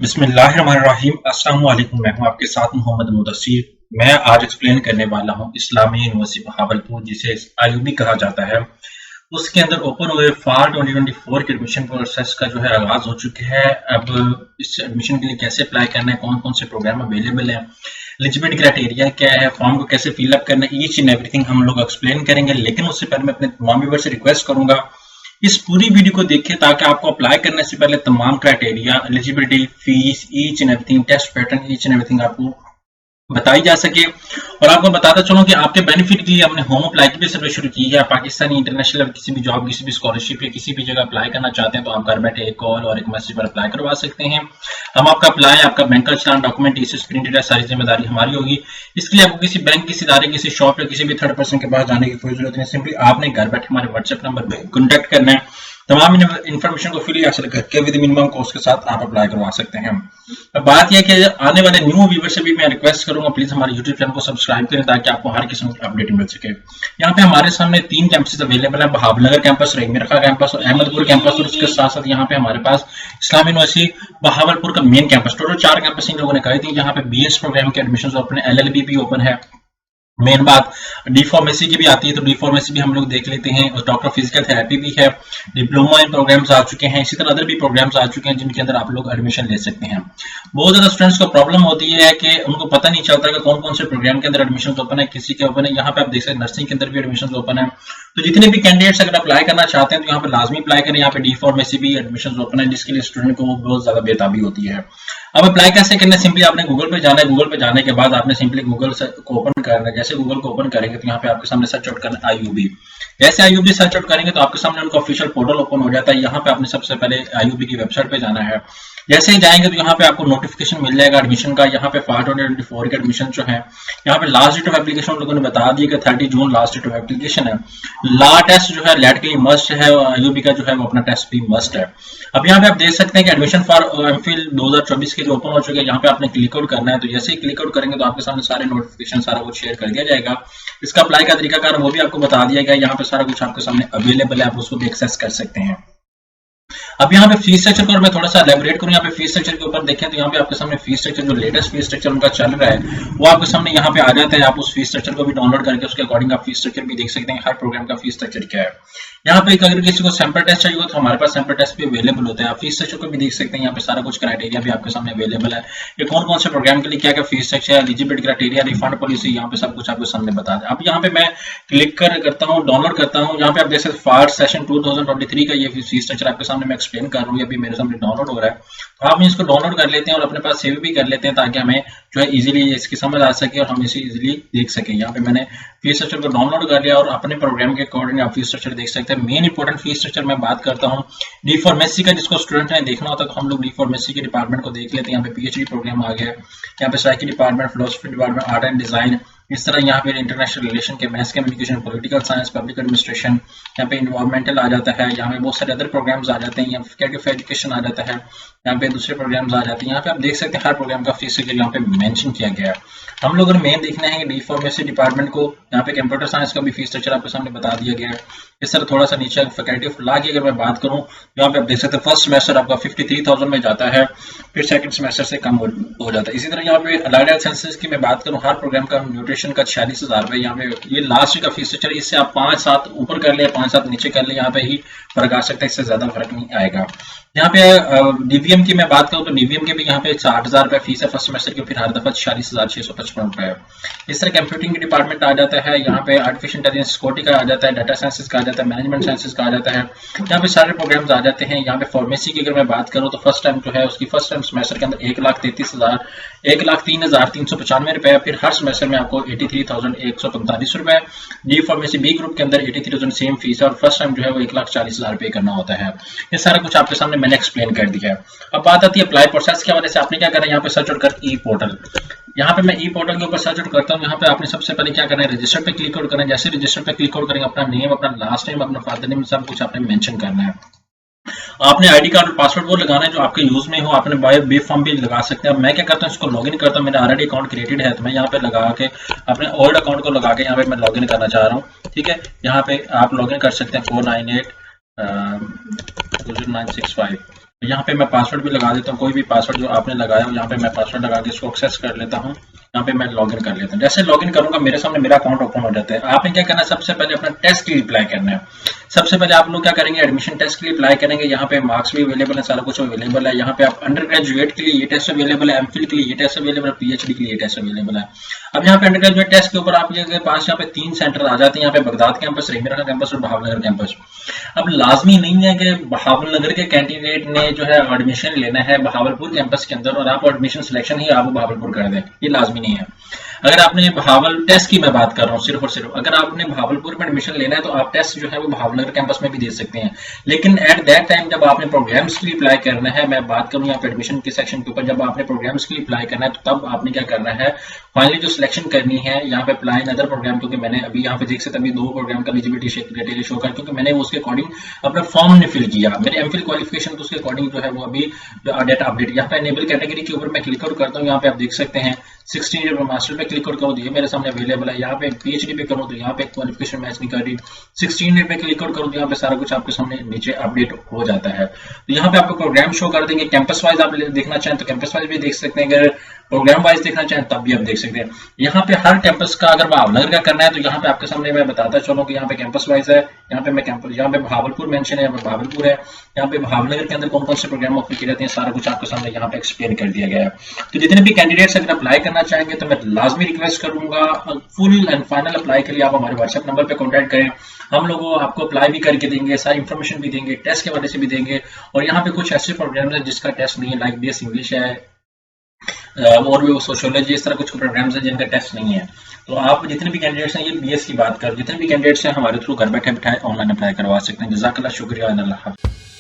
बिस्मिल्लाहिर्रहमानिर्रहीम। अस्सलाम वालेकुम। मैं हूं आपके साथ मोहम्मद मुदस्सिर। मैं आज एक्सप्लेन करने वाला हूं इस्लामी यूनिवर्सिटी बहावलपुर, जिसे आईयूबी कहा जाता है, उसके अंदर ओपन हुए फाल 2024 के एडमिशन प्रोसेस का जो है आगाज हो चुके हैं। अब इस एडमिशन के लिए कैसे अप्लाई करना है, कौन कौन से प्रोग्राम अवेलेबल है, एलिजिबिलिटी क्राइटेरिया क्या है, फॉर्म को कैसे फिलअप करना है, ईच एंड एवरीथिंग हम लोग एक्सप्लेन करेंगे। लेकिन उससे पहले मैं अपने तमाम व्यूअर से रिक्वेस्ट करूंगा इस पूरी वीडियो को देखें, ताकि आपको अप्लाई करने से पहले तमाम criteria, eligibility, fees, each and everything, test pattern, each and everything आपको बताई जा सके। और आपको बताता चलूं कि आपके बेनिफिट के लिए हमने होम अप्लाई की भी सर्विस शुरू की है। पाकिस्तानी इंटरनेशनल किसी भी जॉब, किसी भी स्कॉलरशिप या किसी भी जगह अप्लाई करना चाहते हैं तो आप घर बैठे एक कॉल और एक मैसेज पर अप्लाई करवा सकते हैं। हम आपका अप्लाई, आपका बैंक का चलान, डॉक्यूमेंटेशन, प्रिंटेड है, सारी जिम्मेदारी हमारी होगी। इसके लिए आपको किसी बैंक, किसी इदारे, किसी शॉप या किसी भी थर्ड पर्सन के पास जाने की कोई जरूरत नहीं। सिंपली आपने घर बैठे हमारे व्हाट्सएप नंबर पर कॉन्टैक्ट करना है। तमाम इन्फॉर्मेशन को फ्री हासिल करके विद मिनिमम कॉस्ट के साथ आप अप्लाई करवा सकते हैं। अब बात यह कि आने वाले न्यू व्यूअर से भी मैं रिक्वेस्ट करूंगा, प्लीज हमारे यूट्यूब चैनल को सब्सक्राइब करें ताकि आपको हर किस्म की अपडेट मिल सके। यहाँ पे हमारे सामने 3 कैंपस अवेलेबल है: बहावलनगर कैंपस, रहीम कैंपस और अहमदपुर कैंपस। और उसके साथ साथ यहाँ पे हमारे पास इस्लामी यूनिवर्सिटी बहावलपुर का मेन कैंपस। टोटल 4 कैंपस इन लोगों ने कही थी। यहाँ पे बीएस प्रोग्राम के एडमिशन ओपन है, एलएलबी भी ओपन है। मेन बात डी फार्मेसी की भी आती है, तो डी फार्मेसी भी हम लोग देख लेते हैं। और डॉक्टर फिजिकल थेरेपी भी है, डिप्लोमा इन प्रोग्राम्स आ चुके हैं। इसी तरह अदर भी प्रोग्राम्स आ चुके हैं जिनके अंदर आप लोग एडमिशन ले सकते हैं। बहुत ज्यादा स्टूडेंट्स को प्रॉब्लम होती है कि उनको पता नहीं चलता कि कौन कौन से प्रोग्राम के अंदर एडमिशन ओपन है, किसी के ओपन है। यहाँ पे आप देख सकते हैं नर्सिंग के अंदर भी एडमिशन ओपन है। तो जितने भी कैंडिडेट्स अगर अप्लाई करना चाहते हैं तो यहाँ पे लाजमी अप्लाई करें। यहाँ पे डी फार्मेसी भी एडमिशन ओपन है, जिसके लिए स्टूडेंट को बहुत ज्यादा बेताबी होती है। अब अप्लाई कैसे करना है? सिंपली आपने गूगल पे जाना है। गूगल पे जाने के बाद आपने सिंपली गूगल को ओपन करना है। जैसे गूगल को ओपन करेंगे तो यहाँ पे आपके सामने सर्च आउट करना है आईयूबी। जैसे आईयूबी सर्च आउट करेंगे तो आपके सामने उनका ऑफिशियल पोर्टल ओपन हो जाता है। यहाँ पे आपने सबसे पहले आईयूबी की वेबसाइट पे जाना है। जैसे ही जाएंगे तो यहाँ पे आपको नोटिफिकेशन मिल जाएगा एडमिशन का। यहाँ पे फाल 2024 के एडमिशन जो है, यहाँ पे लास्ट डेट ऑफ एप्लीकेशन उन लोगों ने बता दी कि 30 जून लास्ट डेट ऑफ एप्लीकेशन है। ला टेस्ट जो है लेट के लिए मस्ट है, और आईयूबी का जो है वो अपना टेस्ट भी मस्ट है। अब यहाँ पे आप देख सकते हैं कि एडमिशन फॉर एमफिल 2024 के जो ओपन हो चुके हैं, यहाँ पे आपने क्लिक आउट करना है। तो जैसे ही क्लिक आउट करेंगे तो आपके सामने सारे नोटिफिकेशन, सारा कुछ शेयर कर दिया जाएगा। इसका अप्लाई का तरीकाकार वो भी आपको बता दिया गया। यहाँ पे सारा कुछ आपके सामने अवेलेबल है, आप उसको भी एक्सेस कर सकते हैं। अब यहाँ पे फीस स्ट्रक्चर पर मैं थोड़ा सा एलेबोरेट करूँ। यहाँ पे फीस स्ट्रक्चर के ऊपर देखें तो यहाँ पे आपके सामने फीस स्ट्रक्चर, जो लेटेस्ट फीस स्ट्रक्चर उनका चल रहा है, वो आपके सामने यहाँ पे आ जाता है। आप उस फीस स्ट्रक्चर को भी डाउनलोड करके उसके अकॉर्डिंग आप फीस स्ट्रक्चर भी देख सकते हैं, हर प्रोग्राम का फीस स्ट्रक्चर क्या है। यहाँ पे अगर किसी को सैंपल टेस्ट चाहिए हो तो हमारे पास सैंपल टेस्ट भी अवेलेबल होता है। आप फीस स्ट्रक्चर को भी देख सकते हैं। यहाँ पे सारा कुछ क्राइटेरिया भी आपके सामने अवेलेबल है, ये कौन कौन से प्रोग्राम के लिए क्या क्या फीस स्ट्रक्चर है, एलिजिबिलिटी क्राइटेरिया, रिफंड पॉलिसी, यहाँ पे सब कुछ आपके सामने बता दें। अब यहाँ पे मैं क्लिक करता हूँ, डाउनलोड करता हूँ। यहाँ पे आप देख सकते हैं फार सेशन 2023 का ये फीस स्ट्रक्चर आपके सामने मैं एक्सप्लेन कर रहा हूँ, अभी मेरे सामने डाउनलोड हो रहा है। तो आप इसको डाउनलोड कर लेते हैं और अपने पास सेव भी कर लेते हैं, ताकि हमें जो है इजीली इसकी समझ आ सके और हम इसे इजीली देख सकें। यहाँ पे मैंने फीस स्ट्रक्चर को डाउनलोड कर लिया और अपने प्रोग्राम के अकॉर्डिंग आप फीस स्ट्रक्चर देख सकते हैं। मेन इंपॉर्टेंट फीस स्ट्रक्चर मैं बात करता हूँ डी फार्मेसी का, जिसको स्टूडेंट ने देखना होता है तो हम लोग डी फार्मेसी के डिपार्टमेंट को देख लेते हैं। यहाँ पे पीएचडी प्रोग्राम आ गया है, यहाँ पे psyche department, philosophy department, art and design, इस तरह यहाँ पे इंटरनेशनल रिलेशन के, maths communication, political science, public administration, यहाँ पे इन्वायरमेंटल आ जाता है। यहाँ पे बहुत सारे अदर प्रोग्राम्स आ जाते हैं, यहाँ फैकल्टी ऑफ एजुकेशन आ जाता है, यहाँ पे दूसरे प्रोग्राम्स आ जाते हैं। यहाँ पे आप देख सकते हैं हर प्रोग्राम का फीस स्ट्रक्चर यहाँ पे मेंशन किया गया है। हम लोग मेन देखना है डी फार्मेसी डिपार्टमेंट को, यहाँ पे कंप्यूटर साइंस का भी फीस स्ट्रक्चर आपके सामने बता दिया गया है। इस तरह थोड़ा सा नीचे फैकल्टी ऑफ लॉ की अगर मैं बात करूँ, यहाँ पे आप देख सकते हैं फर्स्ट सेमेस्टर आपका 53,000 में जाता है, फिर सेकंड सेमेस्टर से कम हो जाता है। इसी तरह यहाँ पे अलाइड हेल्थ साइंसेज की मैं बात करूँ, हर प्रोग्राम का न्यूट्रिशन का 46,000 रुपये, यहाँ पे ये लास्ट का फीस स्ट्रक्चर। इससे आप 5-7 ऊपर कर ले, 5-7 नीचे कर ले, यहाँ पे ही फर्क आ सकता है, इससे ज्यादा फर्क नहीं आएगा। यहाँ पे डीवीएम की मैं बात करूँ तो डीवीएम के भी यहाँ पे 60,000 रुपये फीस है फर्स्ट सेमेस्टर की, फिर हर दफा 46,655 रुपये है। इस तरह कंप्यूटिंग डिपार्टमेंट आ जाता है, यहाँ पे आर्टिफिशियल इंटेलिजेंस, सिक्योरिटी का आ जाता है, डाटा साइंसेज का आ जाता है, मैनेजमेंट साइंसेज का आ जाता है। यहाँ पे सारे प्रोग्राम्स आ जाते हैं। यहाँ पे फार्मेसी की अगर मैं बात करूँ तो फर्स्ट टाइम जो है उसकी फर्स्ट टाइम सेमेस्टर के अंदर 1,03,395 रुपए, फिर हर सेमेस्टर में आपको 83,145 रुपए। डी फार्मेसी बी ग्रुप के अंदर 83,000 सेम फीस है और फर्स्ट टाइम जो है वो 1,40,000 रुपए करना होता है। ये सारा कुछ आपके सामने मैंने एक्सप्लेन कर दिया है। अब बात आती है अप्लाई प्रोसेस के हवाले से। आपने क्या करना है, यहाँ पे सर्च आउट कर ई पोर्टल। यहाँ पे मैं ई पोर्टल के ऊपर सर्च आउट करता हूँ। यहाँ पे आपने सबसे पहले क्या करना है, रजिस्टर पे क्लिक आउट करना है। जैसे रजिस्टर पे क्लिक आउट करेंगे, अपना नेम, अपना लास्ट नेम, अपना फादर नेम, सब कुछ आपने मेंशन करना है। आपने आईडी कार्ड और पासवर्ड वो लगाना है जो आपके यूज में हो। आपने बाय बी फॉर्म भी लगा सकते हैं। मैं क्या करता हूँ, इसको लॉगिन करता हूँ। मेरा ऑलरेडी अकाउंट क्रिएटेड है, तो मैं यहाँ पे लगा के अपने ओल्ड अकाउंट को लगा के यहाँ पे मैं लॉगिन करना चाह रहा हूँ। ठीक है, यहाँ पे आप लॉगिन कर सकते हैं 498 0965। तो यहाँ पे मैं पासवर्ड भी लगा देता हूँ, कोई भी पासवर्ड जो आपने लगाया हो यहाँ पे मैं पासवर्ड लगा के इसको एक्सेस कर लेता हूँ। यहाँ पे मैं लॉगिन कर लेता हूँ। जैसे लॉगिन करूंगा मेरे सामने मेरा अकाउंट ओपन हो जाता है। आपने क्या करना है, सबसे पहले अपना टेस्ट के लिए अप्लाई करना है। सबसे पहले आप लोग क्या करेंगे, एडमिशन टेस्ट के लिए अप्लाई करेंगे। यहाँ पे मार्क्स भी अवेलेबल है, सारा कुछ अवेलेबल है। यहाँ पे आप अंडर ग्रेजुएट के लिए ये टेस्ट अवेलेबल है, एमफिल के लिए ये टेस्ट अवेलेबल है, पीएचडी के लिए ये टेस्ट अवेलेबल है। अब यहाँ पे अंडर ग्रेजुएट टेस्ट के ऊपर आपके पास यहाँ पे 3 सेंटर आ जाते हैं। यहाँ पे बगदाद कैंपस, रेमिरा कैंपस और बहावलनगर कैंपस। अब लाजमी नहीं है कि बहावलनगर के कैंडिडेट ने जो है एडमिशन लेना है बहावलपुर कैंपस के अंदर और आप एडमिशन सिलेक्शन ही आप बहावलपुर कर दें, ये लाजमी नहीं है। अगर आपने बहावल टेस्ट की मैं बात कर रहा हूँ सिर्फ और सिर्फ, अगर आपने बहावलपुर में एडमिशन लेना है तो आप टेस्ट जो है वो बहावलनगर कैंपस में भी दे सकते हैं। लेकिन एट दैट टाइम जब आपने प्रोग्राम्स के लिए अप्लाई करना है, मैं बात करूँ यहाँ पे एडमिशन के सेक्शन के ऊपर, जब आपने प्रोग्राम्स के लिए अप्लाई करना है तो तब आपने क्या करना है, फाइनली जो सिलेक्शन करनी है यहाँ पे अप्लाई इन अदर प्रोग्राम, क्योंकि मैंने अभी यहाँ पे देख सकते अभी 2 प्रोग्राम का एलिजिबिलिटी क्राइटेरिया शो कर, क्योंकि मैंने उसके अकॉर्डिंग अपना फॉर्म ने फिल किया। मेरे एमफिल क्वालिफिकेशन तो उसके अकॉर्डिंग जो है वो अभी डेटा अपडेट यहाँ पे एनेबल कैटेगरी के ऊपर मैं क्लिक आउट करता हूँ। यहाँ पे आप देख सकते हैं 16 ईयर मास्टर पे क्लिक आउट करो तो ये मेरे सामने अवेलेबल है। यहाँ पे पीएचडी पे करूँ तो यहाँ पे क्वालिफिकेशन मैच नहीं कर रही। 16 ईयर पे क्लिक आउट करूँ तो यहाँ पे सारा कुछ आपके सामने नीचे अपडेट हो जाता है। तो यहाँ पे आपको प्रोग्राम शो कर देंगे। कैंपस वाइज आप देखना चाहें तो कैंपस वाइज भी देख सकते हैं, अगर प्रोग्राम वाइज देखना चाहें तब भी आप देख सकते हैं। यहाँ पे हर कैंपस का अगर बहावलनगर का करना है तो यहाँ पे आपके सामने मैं बताता चलूँ कि यहाँ पे कैंपस वाइज है। यहाँ पे मैं कैंपस, यहाँ पे बहावलपुर मेंशन है, यहाँ पे बहावलपुर है। यहाँ पे बहावलनगर के अंदर कौन कौन से प्रोग्राम ऑफर किए जाते हैं सारा कुछ आपके सामने यहाँ पे एक्सप्लेन कर दिया गया है। तो जितने भी कैंडिडेट्स अगर अप्लाई करना चाहेंगे तो मैं लाजमी रिक्वेस्ट करूंगा फुल एंड फाइनल अप्लाई के लिए आप हमारे व्हाट्सएप नंबर पे कांटेक्ट करें। हम लोगों आपको अप्लाई भी करके देंगे, सारी इन्फॉर्मेशन भी देंगे, टेस्ट के बारे से भी देंगे। और यहाँ पे कुछ ऐसे प्रोग्राम है जिसका टेस्ट नहीं है, लाइक बीएस इंग्लिश है और भी सोशियोलॉजी, इस तरह कुछ प्रोग्राम्स हैं जिनका टेस्ट नहीं है। तो आप जितने भी कैंडिडेट्स हैं, ये बीएस की बात कर, जितने भी कैंडिडेट्स हैं हमारे थ्रू घर बैठे बैठाए ऑनलाइन अप्लाई करवा सकते हैं। जज़ाकल्लाह, शुक्रिया, अल्लाह हाफ़िज़।